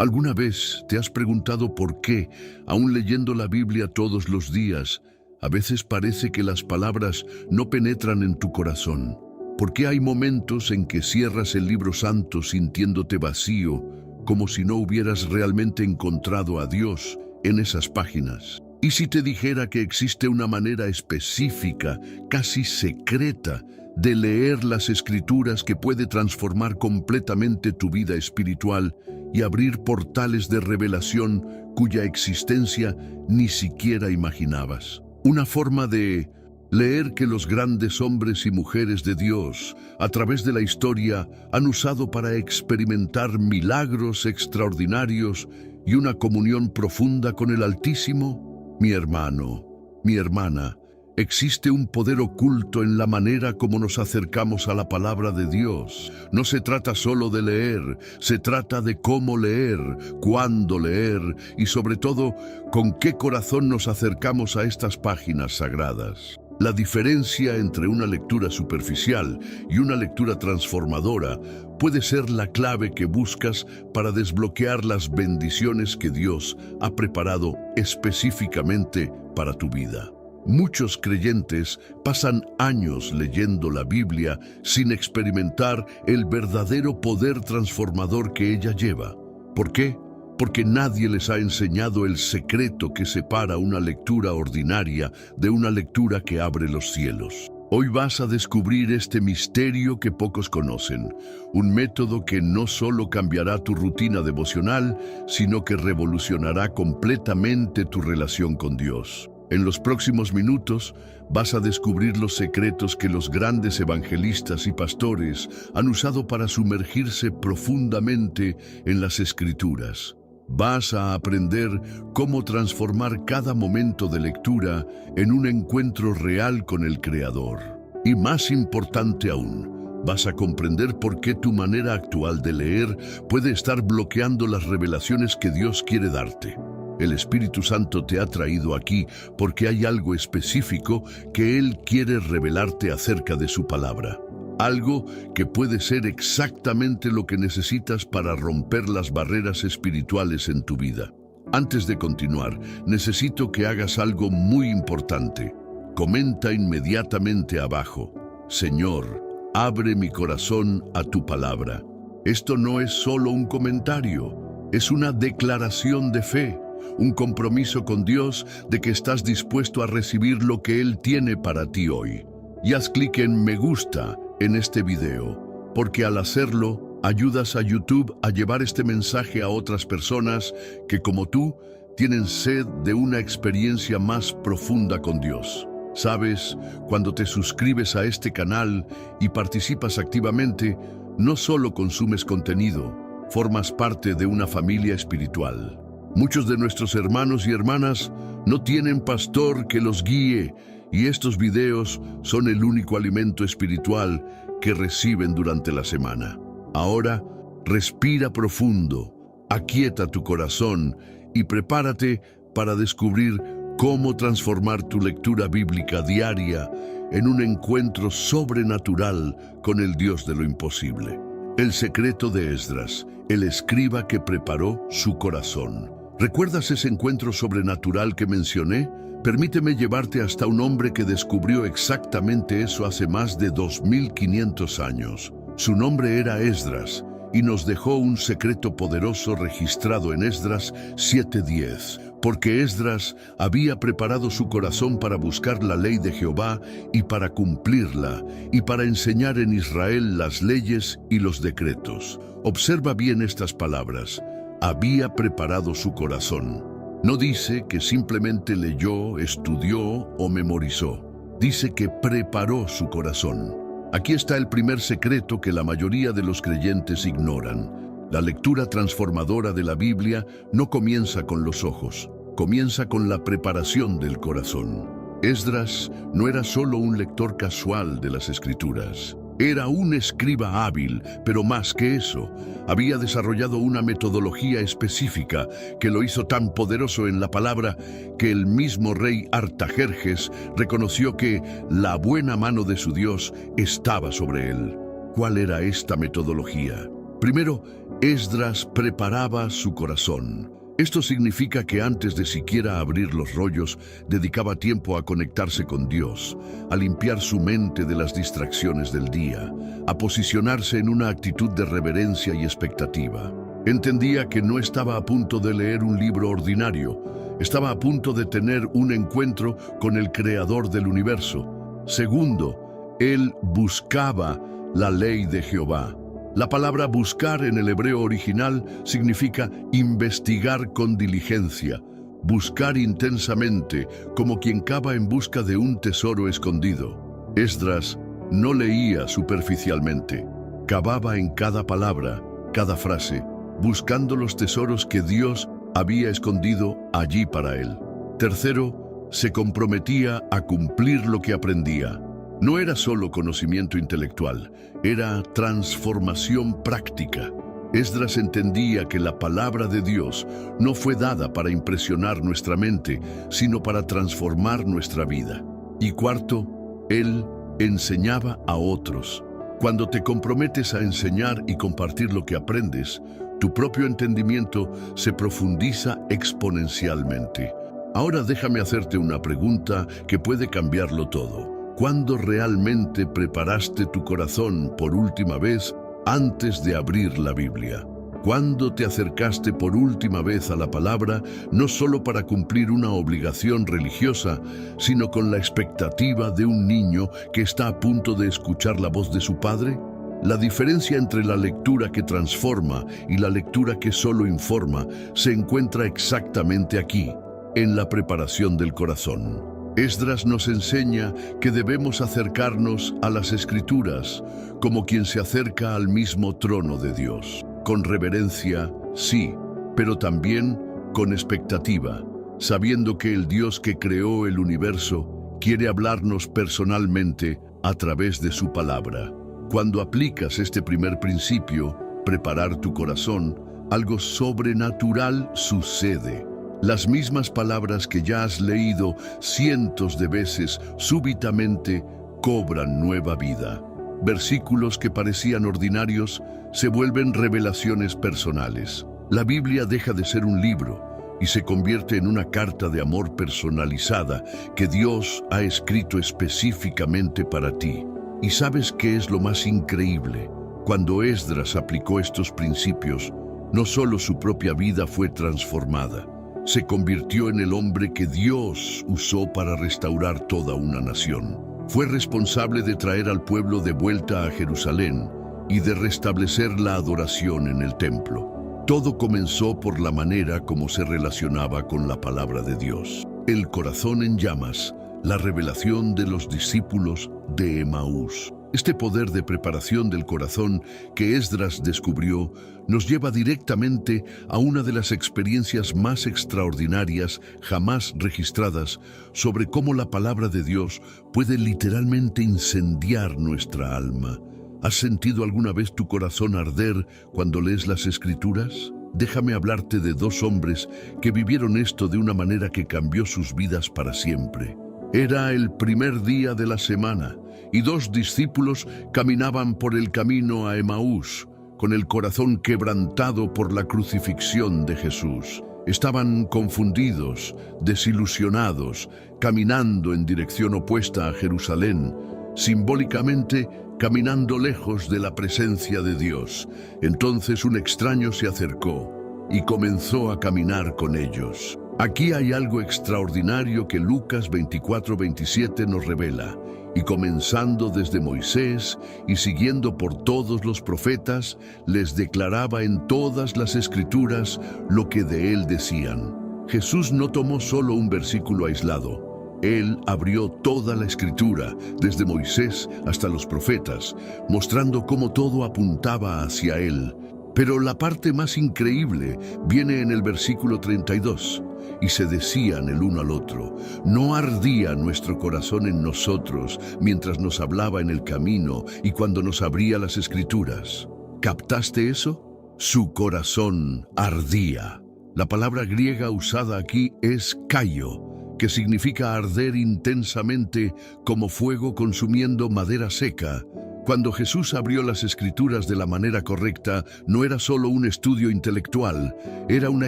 ¿Alguna vez te has preguntado por qué, aún leyendo la Biblia todos los días, a veces parece que las palabras no penetran en tu corazón? ¿Por qué hay momentos en que cierras el libro santo sintiéndote vacío, como si no hubieras realmente encontrado a Dios en esas páginas? ¿Y si te dijera que existe una manera específica, casi secreta, de leer las Escrituras que puede transformar completamente tu vida espiritual y abrir portales de revelación cuya existencia ni siquiera imaginabas? Una forma de leer que los grandes hombres y mujeres de Dios, a través de la historia, han usado para experimentar milagros extraordinarios y una comunión profunda con el Altísimo. Mi hermano, mi hermana, existe un poder oculto en la manera como nos acercamos a la palabra de Dios. No se trata solo de leer, se trata de cómo leer, cuándo leer y sobre todo, con qué corazón nos acercamos a estas páginas sagradas. La diferencia entre una lectura superficial y una lectura transformadora puede ser la clave que buscas para desbloquear las bendiciones que Dios ha preparado específicamente para tu vida. Muchos creyentes pasan años leyendo la Biblia sin experimentar el verdadero poder transformador que ella lleva. ¿Por qué? Porque nadie les ha enseñado el secreto que separa una lectura ordinaria de una lectura que abre los cielos. Hoy vas a descubrir este misterio que pocos conocen, un método que no solo cambiará tu rutina devocional, sino que revolucionará completamente tu relación con Dios. En los próximos minutos vas a descubrir los secretos que los grandes evangelistas y pastores han usado para sumergirse profundamente en las Escrituras. Vas a aprender cómo transformar cada momento de lectura en un encuentro real con el Creador. Y más importante aún, vas a comprender por qué tu manera actual de leer puede estar bloqueando las revelaciones que Dios quiere darte. El Espíritu Santo te ha traído aquí porque hay algo específico que Él quiere revelarte acerca de su palabra. Algo que puede ser exactamente lo que necesitas para romper las barreras espirituales en tu vida. Antes de continuar, necesito que hagas algo muy importante. Comenta inmediatamente abajo: Señor, abre mi corazón a tu palabra. Esto no es solo un comentario, es una declaración de fe. Un compromiso con Dios de que estás dispuesto a recibir lo que Él tiene para ti hoy. Y haz clic en me gusta en este video, porque al hacerlo, ayudas a YouTube a llevar este mensaje a otras personas que, como tú, tienen sed de una experiencia más profunda con Dios. Sabes, cuando te suscribes a este canal y participas activamente, no solo consumes contenido, formas parte de una familia espiritual. Muchos de nuestros hermanos y hermanas no tienen pastor que los guíe, y estos videos son el único alimento espiritual que reciben durante la semana. Ahora, respira profundo, aquieta tu corazón y prepárate para descubrir cómo transformar tu lectura bíblica diaria en un encuentro sobrenatural con el Dios de lo imposible. El secreto de Esdras, el escriba que preparó su corazón. ¿Recuerdas ese encuentro sobrenatural que mencioné? Permíteme llevarte hasta un hombre que descubrió exactamente eso hace más de 2500 años. Su nombre era Esdras y nos dejó un secreto poderoso registrado en Esdras 7:10, porque Esdras había preparado su corazón para buscar la ley de Jehová y para cumplirla, y para enseñar en Israel las leyes y los decretos. Observa bien estas palabras: había preparado su corazón. No dice que simplemente leyó, estudió o memorizó. Dice que preparó su corazón. Aquí está el primer secreto que la mayoría de los creyentes ignoran. La lectura transformadora de la Biblia no comienza con los ojos, comienza con la preparación del corazón. Esdras no era solo un lector casual de las Escrituras. Era un escriba hábil, pero más que eso, había desarrollado una metodología específica que lo hizo tan poderoso en la palabra que el mismo rey Artajerjes reconoció que la buena mano de su Dios estaba sobre él. ¿Cuál era esta metodología? Primero, Esdras preparaba su corazón. Esto significa que antes de siquiera abrir los rollos, dedicaba tiempo a conectarse con Dios, a limpiar su mente de las distracciones del día, a posicionarse en una actitud de reverencia y expectativa. Entendía que no estaba a punto de leer un libro ordinario, estaba a punto de tener un encuentro con el Creador del universo. Segundo, él buscaba la ley de Jehová. La palabra buscar en el hebreo original significa investigar con diligencia, buscar intensamente, como quien cava en busca de un tesoro escondido. Esdras no leía superficialmente, cavaba en cada palabra, cada frase, buscando los tesoros que Dios había escondido allí para él. Tercero, se comprometía a cumplir lo que aprendía. No era solo conocimiento intelectual, era transformación práctica. Esdras entendía que la palabra de Dios no fue dada para impresionar nuestra mente, sino para transformar nuestra vida. Y cuarto, él enseñaba a otros. Cuando te comprometes a enseñar y compartir lo que aprendes, tu propio entendimiento se profundiza exponencialmente. Ahora déjame hacerte una pregunta que puede cambiarlo todo. ¿Cuándo realmente preparaste tu corazón por última vez antes de abrir la Biblia? ¿Cuándo te acercaste por última vez a la palabra, no solo para cumplir una obligación religiosa, sino con la expectativa de un niño que está a punto de escuchar la voz de su padre? La diferencia entre la lectura que transforma y la lectura que solo informa se encuentra exactamente aquí, en la preparación del corazón. Esdras nos enseña que debemos acercarnos a las Escrituras como quien se acerca al mismo trono de Dios. Con reverencia, sí, pero también con expectativa, sabiendo que el Dios que creó el universo quiere hablarnos personalmente a través de su palabra. Cuando aplicas este primer principio, preparar tu corazón, algo sobrenatural sucede. Las mismas palabras que ya has leído cientos de veces súbitamente cobran nueva vida. Versículos que parecían ordinarios se vuelven revelaciones personales. La Biblia deja de ser un libro y se convierte en una carta de amor personalizada que Dios ha escrito específicamente para ti. ¿Y sabes qué es lo más increíble? Cuando Esdras aplicó estos principios, no solo su propia vida fue transformada, se convirtió en el hombre que Dios usó para restaurar toda una nación. Fue responsable de traer al pueblo de vuelta a Jerusalén y de restablecer la adoración en el templo. Todo comenzó por la manera como se relacionaba con la palabra de Dios. El corazón en llamas, la revelación de los discípulos de Emaús. Este poder de preparación del corazón que Esdras descubrió nos lleva directamente a una de las experiencias más extraordinarias jamás registradas sobre cómo la palabra de Dios puede literalmente incendiar nuestra alma. ¿Has sentido alguna vez tu corazón arder cuando lees las Escrituras? Déjame hablarte de dos hombres que vivieron esto de una manera que cambió sus vidas para siempre. Era el primer día de la semana y dos discípulos caminaban por el camino a Emaús, con el corazón quebrantado por la crucifixión de Jesús. Estaban confundidos, desilusionados, caminando en dirección opuesta a Jerusalén, simbólicamente caminando lejos de la presencia de Dios. Entonces un extraño se acercó y comenzó a caminar con ellos. Aquí hay algo extraordinario que Lucas 24:27 nos revela. Y comenzando desde Moisés y siguiendo por todos los profetas, les declaraba en todas las Escrituras lo que de él decían. Jesús no tomó solo un versículo aislado. Él abrió toda la Escritura, desde Moisés hasta los profetas, mostrando cómo todo apuntaba hacia él. Pero la parte más increíble viene en el versículo 32. Y se decían el uno al otro, ¿no ardía nuestro corazón en nosotros mientras nos hablaba en el camino y cuando nos abría las Escrituras? ¿Captaste eso? Su corazón ardía. La palabra griega usada aquí es kaio, que significa arder intensamente como fuego consumiendo madera seca, Cuando Jesús abrió las Escrituras de la manera correcta, no era solo un estudio intelectual, era una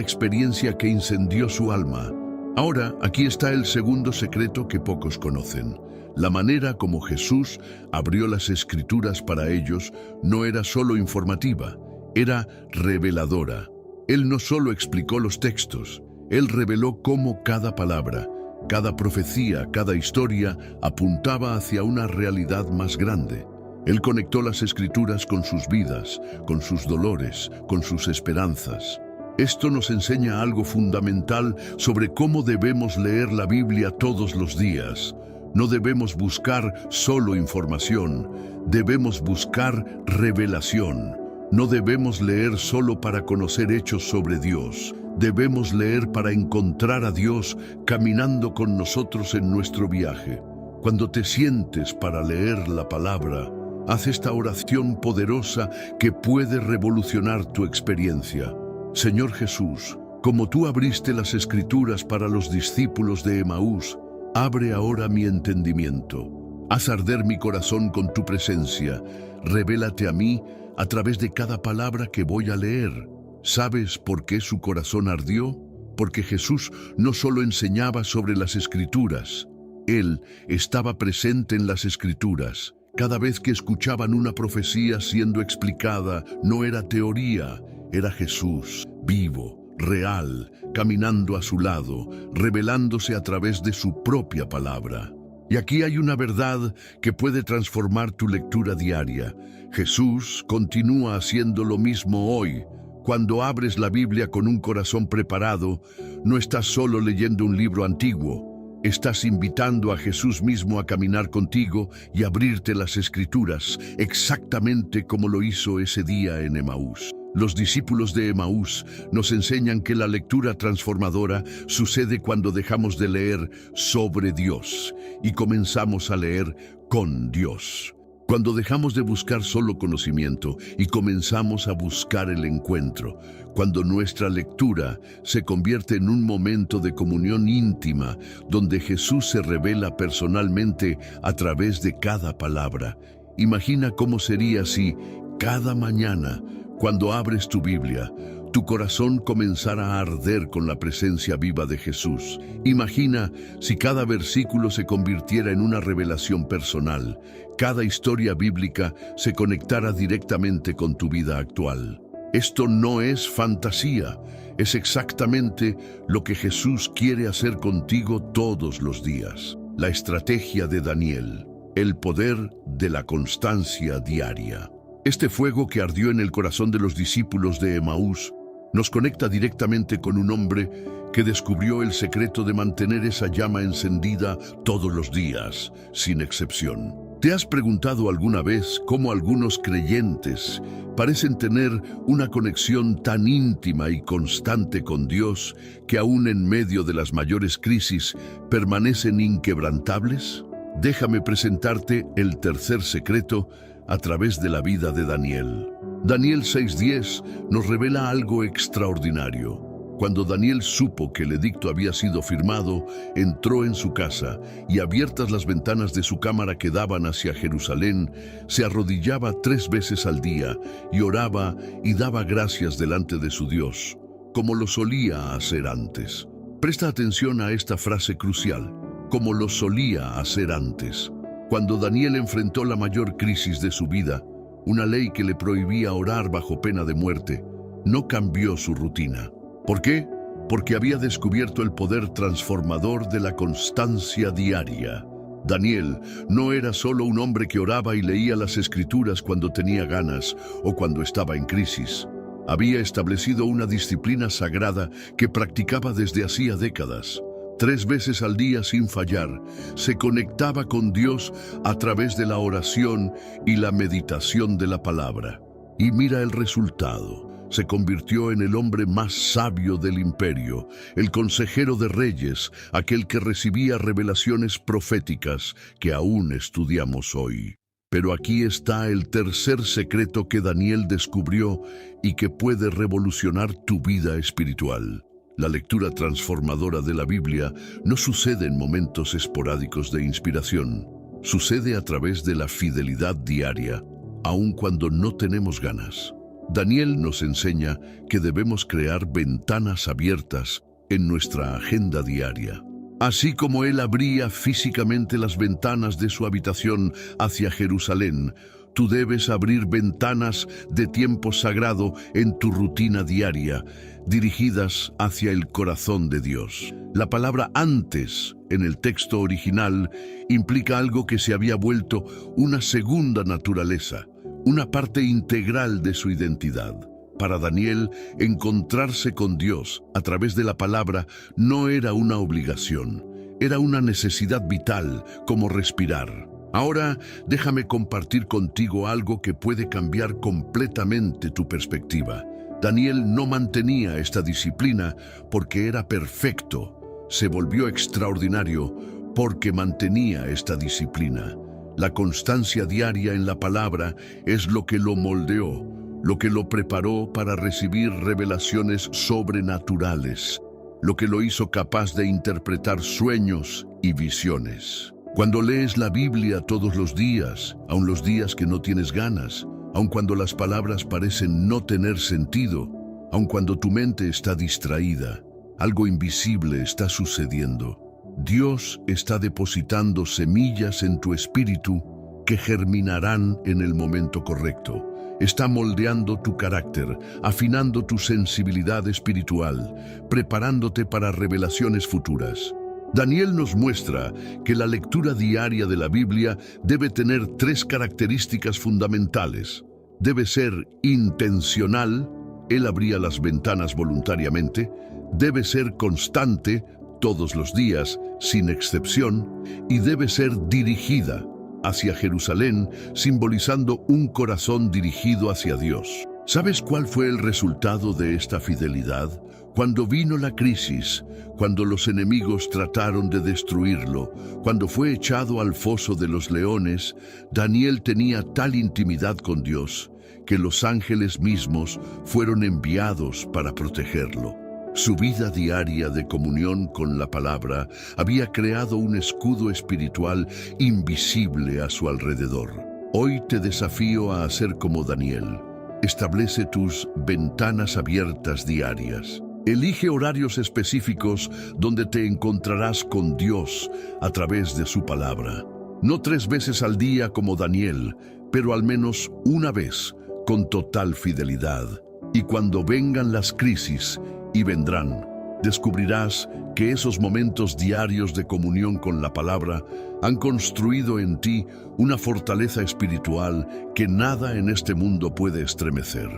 experiencia que incendió su alma. Ahora, aquí está el segundo secreto que pocos conocen. La manera como Jesús abrió las Escrituras para ellos no era solo informativa, era reveladora. Él no solo explicó los textos, Él reveló cómo cada palabra, cada profecía, cada historia apuntaba hacia una realidad más grande. Él conectó las Escrituras con sus vidas, con sus dolores, con sus esperanzas. Esto nos enseña algo fundamental sobre cómo debemos leer la Biblia todos los días. No debemos buscar solo información, debemos buscar revelación. No debemos leer solo para conocer hechos sobre Dios. Debemos leer para encontrar a Dios caminando con nosotros en nuestro viaje. Cuando te sientes para leer la palabra, haz esta oración poderosa que puede revolucionar tu experiencia. Señor Jesús, como tú abriste las Escrituras para los discípulos de Emaús, abre ahora mi entendimiento. Haz arder mi corazón con tu presencia. Revélate a mí a través de cada palabra que voy a leer. ¿Sabes por qué su corazón ardió? Porque Jesús no solo enseñaba sobre las Escrituras, Él estaba presente en las Escrituras. Cada vez que escuchaban una profecía siendo explicada, no era teoría, era Jesús, vivo, real, caminando a su lado, revelándose a través de su propia palabra. Y aquí hay una verdad que puede transformar tu lectura diaria. Jesús continúa haciendo lo mismo hoy. Cuando abres la Biblia con un corazón preparado, no estás solo leyendo un libro antiguo. Estás invitando a Jesús mismo a caminar contigo y abrirte las Escrituras, exactamente como lo hizo ese día en Emaús. Los discípulos de Emaús nos enseñan que la lectura transformadora sucede cuando dejamos de leer sobre Dios y comenzamos a leer con Dios. Cuando dejamos de buscar solo conocimiento y comenzamos a buscar el encuentro. Cuando nuestra lectura se convierte en un momento de comunión íntima, donde Jesús se revela personalmente a través de cada palabra. Imagina cómo sería si cada mañana, cuando abres tu Biblia, tu corazón comenzara a arder con la presencia viva de Jesús. Imagina si cada versículo se convirtiera en una revelación personal, cada historia bíblica se conectara directamente con tu vida actual. Esto no es fantasía, es exactamente lo que Jesús quiere hacer contigo todos los días. La estrategia de Daniel, el poder de la constancia diaria. Este fuego que ardió en el corazón de los discípulos de Emaús nos conecta directamente con un hombre que descubrió el secreto de mantener esa llama encendida todos los días, sin excepción. ¿Te has preguntado alguna vez cómo algunos creyentes parecen tener una conexión tan íntima y constante con Dios que aún en medio de las mayores crisis permanecen inquebrantables? Déjame presentarte el tercer secreto a través de la vida de Daniel. Daniel 6:10 nos revela algo extraordinario. Cuando Daniel supo que el edicto había sido firmado, entró en su casa y, abiertas las ventanas de su cámara que daban hacia Jerusalén, se arrodillaba 3 veces al día y oraba y daba gracias delante de su Dios, como lo solía hacer antes. Presta atención a esta frase crucial, como lo solía hacer antes. Cuando Daniel enfrentó la mayor crisis de su vida, una ley que le prohibía orar bajo pena de muerte, no cambió su rutina. ¿Por qué? Porque había descubierto el poder transformador de la constancia diaria. Daniel no era solo un hombre que oraba y leía las Escrituras cuando tenía ganas o cuando estaba en crisis. Había establecido una disciplina sagrada que practicaba desde hacía décadas. 3 veces al día sin fallar, se conectaba con Dios a través de la oración y la meditación de la palabra. Y mira el resultado. Se convirtió en el hombre más sabio del imperio, el consejero de reyes, aquel que recibía revelaciones proféticas que aún estudiamos hoy. Pero aquí está el tercer secreto que Daniel descubrió y que puede revolucionar tu vida espiritual. La lectura transformadora de la Biblia no sucede en momentos esporádicos de inspiración. sucede a través de la fidelidad diaria, aun cuando no tenemos ganas. Daniel nos enseña que debemos crear ventanas abiertas en nuestra agenda diaria. Así como él abría físicamente las ventanas de su habitación hacia Jerusalén, tú debes abrir ventanas de tiempo sagrado en tu rutina diaria, dirigidas hacia el corazón de Dios. La palabra antes, en el texto original, implica algo que se había vuelto una segunda naturaleza, una parte integral de su identidad. Para Daniel, encontrarse con Dios a través de la palabra no era una obligación, era una necesidad vital, como respirar. Ahora, déjame compartir contigo algo que puede cambiar completamente tu perspectiva. Daniel no mantenía esta disciplina porque era perfecto. Se volvió extraordinario porque mantenía esta disciplina. La constancia diaria en la palabra es lo que lo moldeó, lo que lo preparó para recibir revelaciones sobrenaturales, lo que lo hizo capaz de interpretar sueños y visiones. Cuando lees la Biblia todos los días, aun los días que no tienes ganas, aun cuando las palabras parecen no tener sentido, aun cuando tu mente está distraída, algo invisible está sucediendo. Dios está depositando semillas en tu espíritu que germinarán en el momento correcto. Está moldeando tu carácter, afinando tu sensibilidad espiritual, preparándote para revelaciones futuras. Daniel nos muestra que la lectura diaria de la Biblia debe tener 3 características fundamentales. Debe ser intencional, él abría las ventanas voluntariamente. Debe ser constante, todos los días, sin excepción, y debe ser dirigida hacia Jerusalén, simbolizando un corazón dirigido hacia Dios. ¿Sabes cuál fue el resultado de esta fidelidad? Cuando vino la crisis, cuando los enemigos trataron de destruirlo, cuando fue echado al foso de los leones, Daniel tenía tal intimidad con Dios que los ángeles mismos fueron enviados para protegerlo. Su vida diaria de comunión con la palabra había creado un escudo espiritual invisible a su alrededor. Hoy te desafío a hacer como Daniel. Establece tus ventanas abiertas diarias. Elige horarios específicos donde te encontrarás con Dios a través de su palabra. No 3 veces al día como Daniel, pero al menos una vez con total fidelidad. Y cuando vengan las crisis, y vendrán, descubrirás que esos momentos diarios de comunión con la palabra han construido en ti una fortaleza espiritual que nada en este mundo puede estremecer.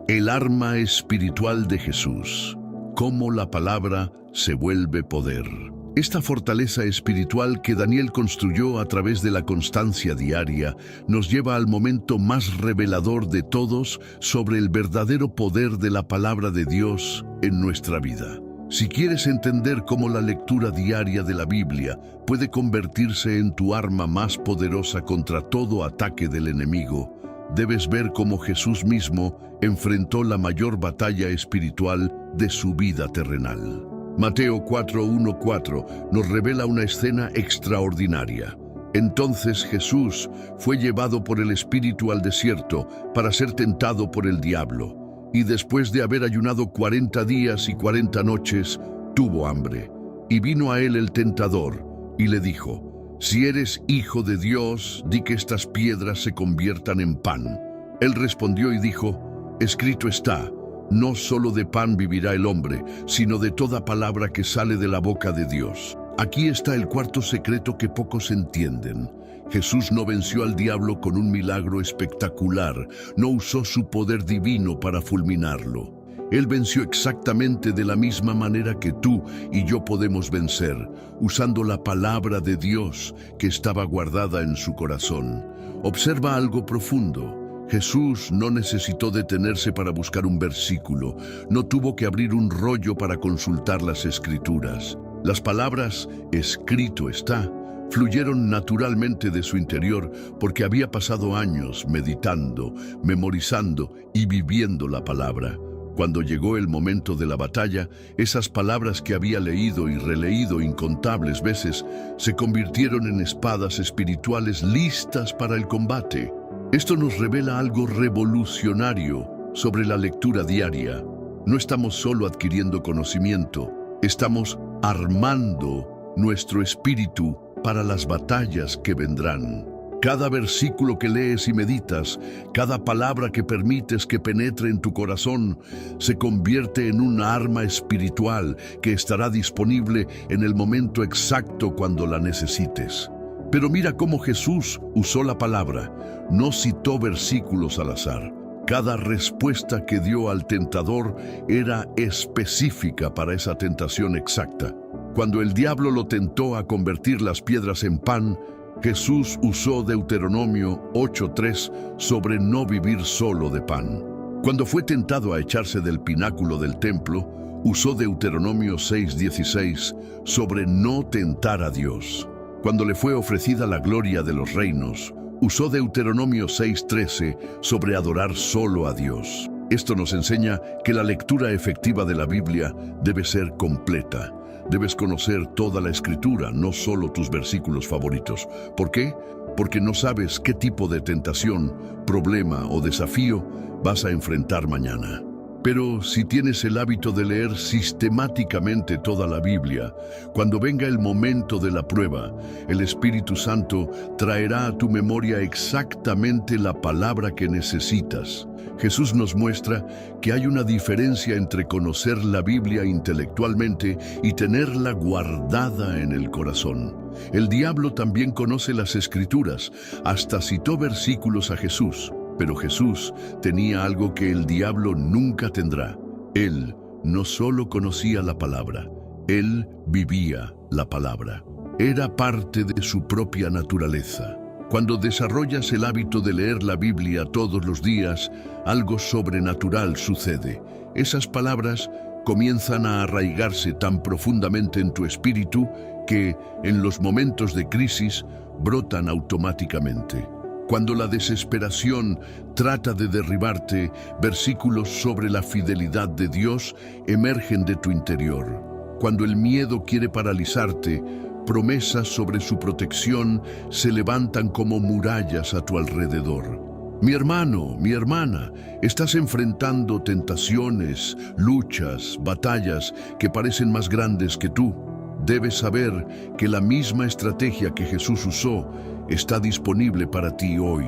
El arma espiritual de Jesús. Cómo la palabra se vuelve poder. Esta fortaleza espiritual que Daniel construyó a través de la constancia diaria nos lleva al momento más revelador de todos sobre el verdadero poder de la palabra de Dios en nuestra vida. Si quieres entender cómo la lectura diaria de la Biblia puede convertirse en tu arma más poderosa contra todo ataque del enemigo, debes ver cómo Jesús mismo enfrentó la mayor batalla espiritual de su vida terrenal. Mateo 4:1-4 nos revela una escena extraordinaria. Entonces Jesús fue llevado por el Espíritu al desierto para ser tentado por el diablo, y después de haber ayunado 40 días y 40 noches, tuvo hambre. Y vino a él el tentador, y le dijo: «Si eres hijo de Dios, di que estas piedras se conviertan en pan». Él respondió y dijo: «Escrito está, no solo de pan vivirá el hombre, sino de toda palabra que sale de la boca de Dios». Aquí está el cuarto secreto que pocos entienden. Jesús no venció al diablo con un milagro espectacular, no usó su poder divino para fulminarlo. Él venció exactamente de la misma manera que tú y yo podemos vencer, usando la palabra de Dios que estaba guardada en su corazón. Observa algo profundo. Jesús no necesitó detenerse para buscar un versículo, no tuvo que abrir un rollo para consultar las Escrituras. Las palabras «escrito está» fluyeron naturalmente de su interior porque había pasado años meditando, memorizando y viviendo la palabra. Cuando llegó el momento de la batalla, esas palabras que había leído y releído incontables veces se convirtieron en espadas espirituales listas para el combate. Esto nos revela algo revolucionario sobre la lectura diaria. No estamos solo adquiriendo conocimiento, estamos armando nuestro espíritu para las batallas que vendrán. Cada versículo que lees y meditas, cada palabra que permites que penetre en tu corazón, se convierte en un arma espiritual que estará disponible en el momento exacto cuando la necesites. Pero mira cómo Jesús usó la palabra, no citó versículos al azar. Cada respuesta que dio al tentador era específica para esa tentación exacta. Cuando el diablo lo tentó a convertir las piedras en pan, Jesús usó Deuteronomio 8:3 sobre no vivir solo de pan. Cuando fue tentado a echarse del pináculo del templo, usó Deuteronomio 6:16 sobre no tentar a Dios. Cuando le fue ofrecida la gloria de los reinos, usó Deuteronomio 6:13 sobre adorar solo a Dios. Esto nos enseña que la lectura efectiva de la Biblia debe ser completa. Debes conocer toda la Escritura, no solo tus versículos favoritos. ¿Por qué? Porque no sabes qué tipo de tentación, problema o desafío vas a enfrentar mañana. Pero si tienes el hábito de leer sistemáticamente toda la Biblia, cuando venga el momento de la prueba, el Espíritu Santo traerá a tu memoria exactamente la palabra que necesitas. Jesús nos muestra que hay una diferencia entre conocer la Biblia intelectualmente y tenerla guardada en el corazón. El diablo también conoce las Escrituras, hasta citó versículos a Jesús. Pero Jesús tenía algo que el diablo nunca tendrá. Él no solo conocía la palabra, él vivía la palabra. Era parte de su propia naturaleza. Cuando desarrollas el hábito de leer la Biblia todos los días, algo sobrenatural sucede. Esas palabras comienzan a arraigarse tan profundamente en tu espíritu que, en los momentos de crisis, brotan automáticamente. Cuando la desesperación trata de derribarte, versículos sobre la fidelidad de Dios emergen de tu interior. Cuando el miedo quiere paralizarte, promesas sobre su protección se levantan como murallas a tu alrededor. Mi hermano, mi hermana, estás enfrentando tentaciones, luchas, batallas que parecen más grandes que tú. Debes saber que la misma estrategia que Jesús usó está disponible para ti hoy.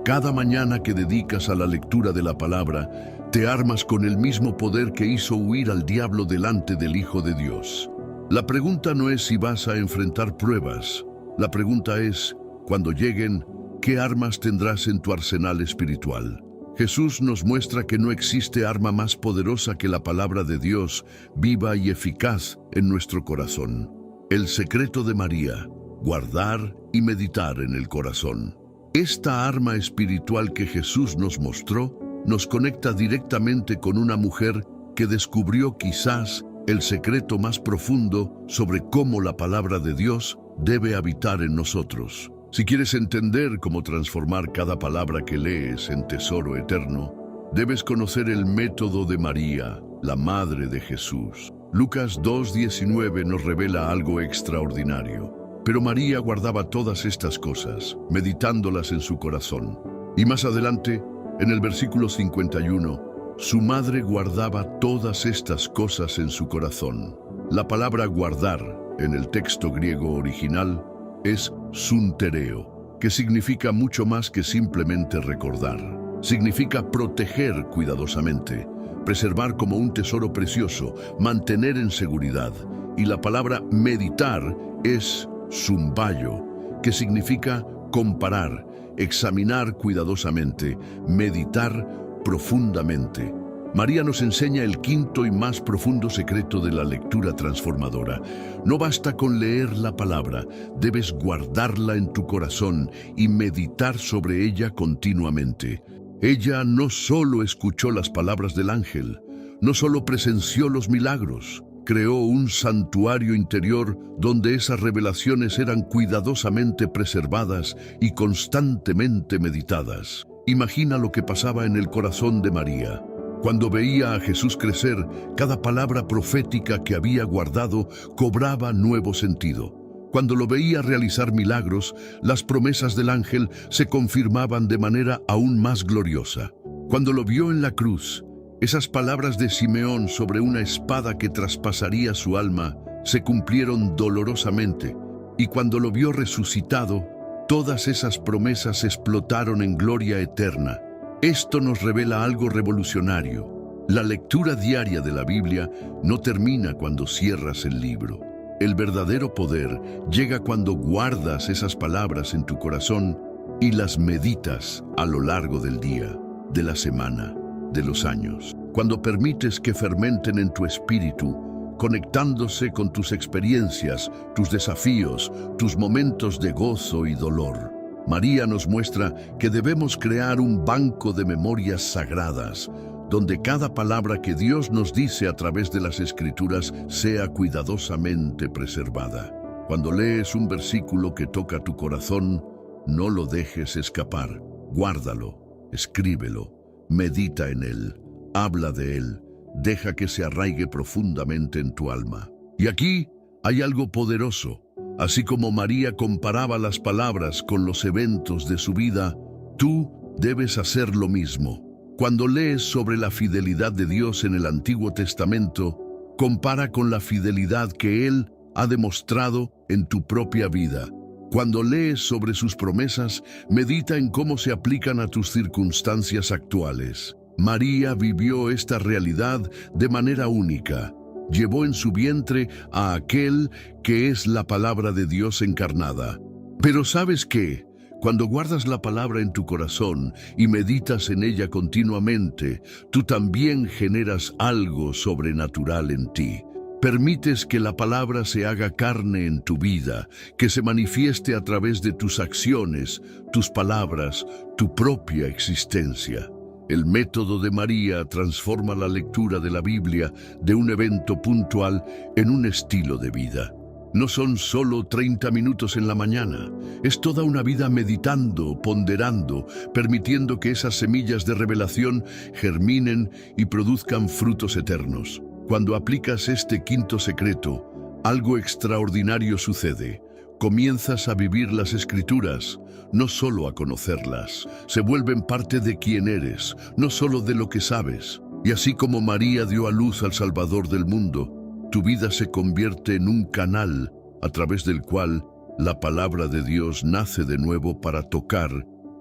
Cada mañana que dedicas a la lectura de la palabra, te armas con el mismo poder que hizo huir al diablo delante del Hijo de Dios. La pregunta no es si vas a enfrentar pruebas. La pregunta es, cuando lleguen, ¿qué armas tendrás en tu arsenal espiritual? Jesús nos muestra que no existe arma más poderosa que la palabra de Dios, viva y eficaz en nuestro corazón. El secreto de María: guardar y meditar en el corazón. Esta arma espiritual que Jesús nos mostró nos conecta directamente con una mujer que descubrió quizás el secreto más profundo sobre cómo la palabra de Dios debe habitar en nosotros. Si quieres entender cómo transformar cada palabra que lees en tesoro eterno, debes conocer el método de María, la Madre de Jesús. Lucas 2:19 nos revela algo extraordinario. Pero María guardaba todas estas cosas, meditándolas en su corazón. Y más adelante, en el versículo 51, su madre guardaba todas estas cosas en su corazón. La palabra guardar, en el texto griego original, es suntereo, que significa mucho más que simplemente recordar. Significa proteger cuidadosamente, preservar como un tesoro precioso, mantener en seguridad. Y la palabra meditar es zumbayo, que significa comparar, examinar cuidadosamente, meditar profundamente. María nos enseña el quinto y más profundo secreto de la lectura transformadora. No basta con leer la palabra, debes guardarla en tu corazón y meditar sobre ella continuamente. Ella no solo escuchó las palabras del ángel, no solo presenció los milagros, creó un santuario interior donde esas revelaciones eran cuidadosamente preservadas y constantemente meditadas. Imagina lo que pasaba en el corazón de María. Cuando veía a Jesús crecer, cada palabra profética que había guardado cobraba nuevo sentido. Cuando lo veía realizar milagros, las promesas del ángel se confirmaban de manera aún más gloriosa. Cuando lo vio en la cruz, esas palabras de Simeón sobre una espada que traspasaría su alma se cumplieron dolorosamente. Y cuando lo vio resucitado, todas esas promesas explotaron en gloria eterna. Esto nos revela algo revolucionario. La lectura diaria de la Biblia no termina cuando cierras el libro. El verdadero poder llega cuando guardas esas palabras en tu corazón y las meditas a lo largo del día, de la semana, de los años. Cuando permites que fermenten en tu espíritu, conectándose con tus experiencias, tus desafíos, tus momentos de gozo y dolor. María nos muestra que debemos crear un banco de memorias sagradas, donde cada palabra que Dios nos dice a través de las Escrituras sea cuidadosamente preservada. Cuando lees un versículo que toca tu corazón, no lo dejes escapar. Guárdalo, escríbelo, medita en él, habla de él, deja que se arraigue profundamente en tu alma. Y aquí hay algo poderoso. Así como María comparaba las palabras con los eventos de su vida, tú debes hacer lo mismo. Cuando lees sobre la fidelidad de Dios en el Antiguo Testamento, compara con la fidelidad que Él ha demostrado en tu propia vida. Cuando lees sobre sus promesas, medita en cómo se aplican a tus circunstancias actuales. María vivió esta realidad de manera única. Llevó en su vientre a aquel que es la palabra de Dios encarnada. Pero ¿sabes qué? Cuando guardas la palabra en tu corazón y meditas en ella continuamente, tú también generas algo sobrenatural en ti. Permites que la palabra se haga carne en tu vida, que se manifieste a través de tus acciones, tus palabras, tu propia existencia. El método de María transforma la lectura de la Biblia de un evento puntual en un estilo de vida. No son solo 30 minutos en la mañana, es toda una vida meditando, ponderando, permitiendo que esas semillas de revelación germinen y produzcan frutos eternos. Cuando aplicas este quinto secreto, algo extraordinario sucede. Comienzas a vivir las Escrituras, no solo a conocerlas. Se vuelven parte de quién eres, no solo de lo que sabes. Y así como María dio a luz al Salvador del mundo, tu vida se convierte en un canal a través del cual la palabra de Dios nace de nuevo para tocar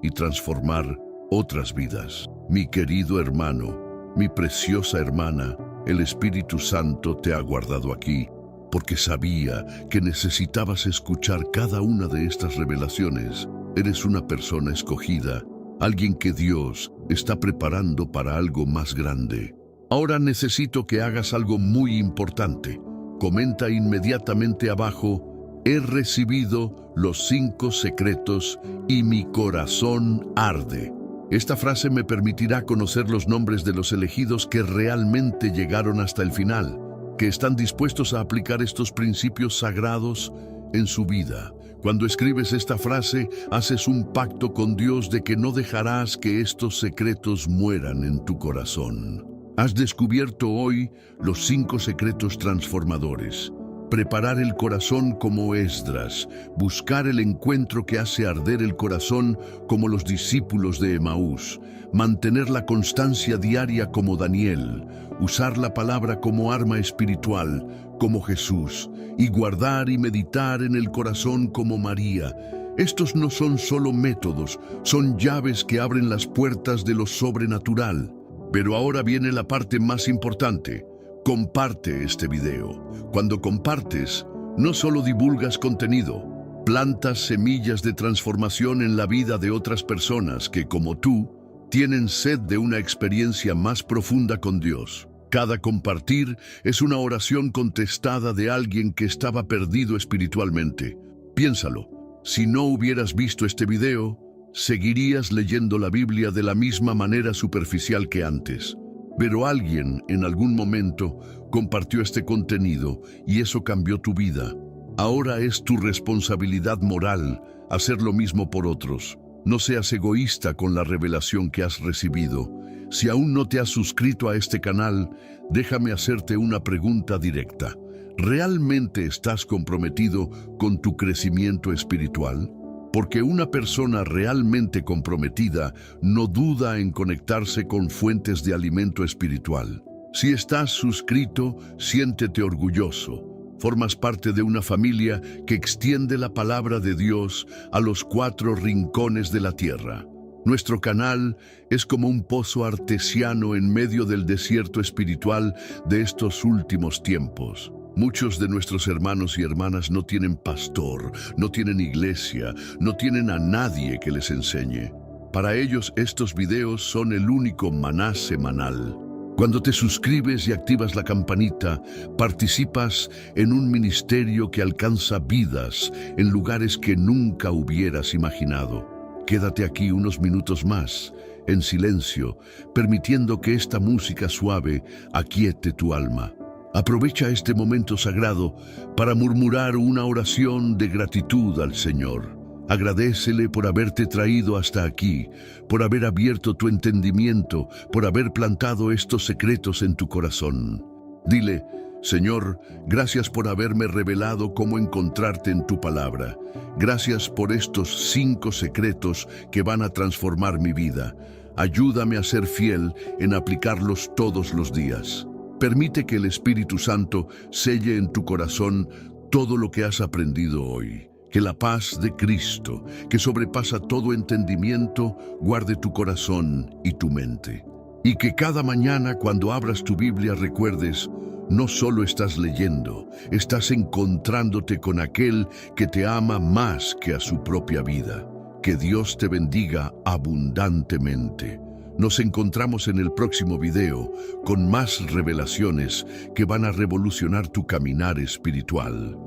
y transformar otras vidas. Mi querido hermano, mi preciosa hermana, el Espíritu Santo te ha guardado aquí, porque sabía que necesitabas escuchar cada una de estas revelaciones. Eres una persona escogida, alguien que Dios está preparando para algo más grande. Ahora necesito que hagas algo muy importante. Comenta inmediatamente abajo: he recibido los 5 secretos y mi corazón arde. Esta frase me permitirá conocer los nombres de los elegidos que realmente llegaron hasta el final, que están dispuestos a aplicar estos principios sagrados en su vida. Cuando escribes esta frase, haces un pacto con Dios de que no dejarás que estos secretos mueran en tu corazón. Has descubierto hoy los 5 secretos transformadores. Preparar el corazón como Esdras, buscar el encuentro que hace arder el corazón como los discípulos de Emaús, mantener la constancia diaria como Daniel, usar la palabra como arma espiritual como Jesús y guardar y meditar en el corazón como María. Estos no son solo métodos, son llaves que abren las puertas de lo sobrenatural. Pero ahora viene la parte más importante. Comparte este video. Cuando compartes, no solo divulgas contenido, plantas semillas de transformación en la vida de otras personas que, como tú, tienen sed de una experiencia más profunda con Dios. Cada compartir es una oración contestada de alguien que estaba perdido espiritualmente. Piénsalo, si no hubieras visto este video, seguirías leyendo la Biblia de la misma manera superficial que antes. Pero alguien, en algún momento, compartió este contenido y eso cambió tu vida. Ahora es tu responsabilidad moral hacer lo mismo por otros. No seas egoísta con la revelación que has recibido. Si aún no te has suscrito a este canal, déjame hacerte una pregunta directa. ¿Realmente estás comprometido con tu crecimiento espiritual? Porque una persona realmente comprometida no duda en conectarse con fuentes de alimento espiritual. Si estás suscrito, siéntete orgulloso. Formas parte de una familia que extiende la palabra de Dios a los 4 rincones de la tierra. Nuestro canal es como un pozo artesiano en medio del desierto espiritual de estos últimos tiempos. Muchos de nuestros hermanos y hermanas no tienen pastor, no tienen iglesia, no tienen a nadie que les enseñe. Para ellos estos videos son el único maná semanal. Cuando te suscribes y activas la campanita, participas en un ministerio que alcanza vidas en lugares que nunca hubieras imaginado. Quédate aquí unos minutos más, en silencio, permitiendo que esta música suave aquiete tu alma. Aprovecha este momento sagrado para murmurar una oración de gratitud al Señor. Agradécele por haberte traído hasta aquí, por haber abierto tu entendimiento, por haber plantado estos secretos en tu corazón. Dile: Señor, gracias por haberme revelado cómo encontrarte en tu palabra. Gracias por estos 5 secretos que van a transformar mi vida. Ayúdame a ser fiel en aplicarlos todos los días. Permite que el Espíritu Santo selle en tu corazón todo lo que has aprendido hoy. Que la paz de Cristo, que sobrepasa todo entendimiento, guarde tu corazón y tu mente. Y que cada mañana cuando abras tu Biblia recuerdes: no solo estás leyendo, estás encontrándote con aquel que te ama más que a su propia vida. Que Dios te bendiga abundantemente. Nos encontramos en el próximo video con más revelaciones que van a revolucionar tu caminar espiritual.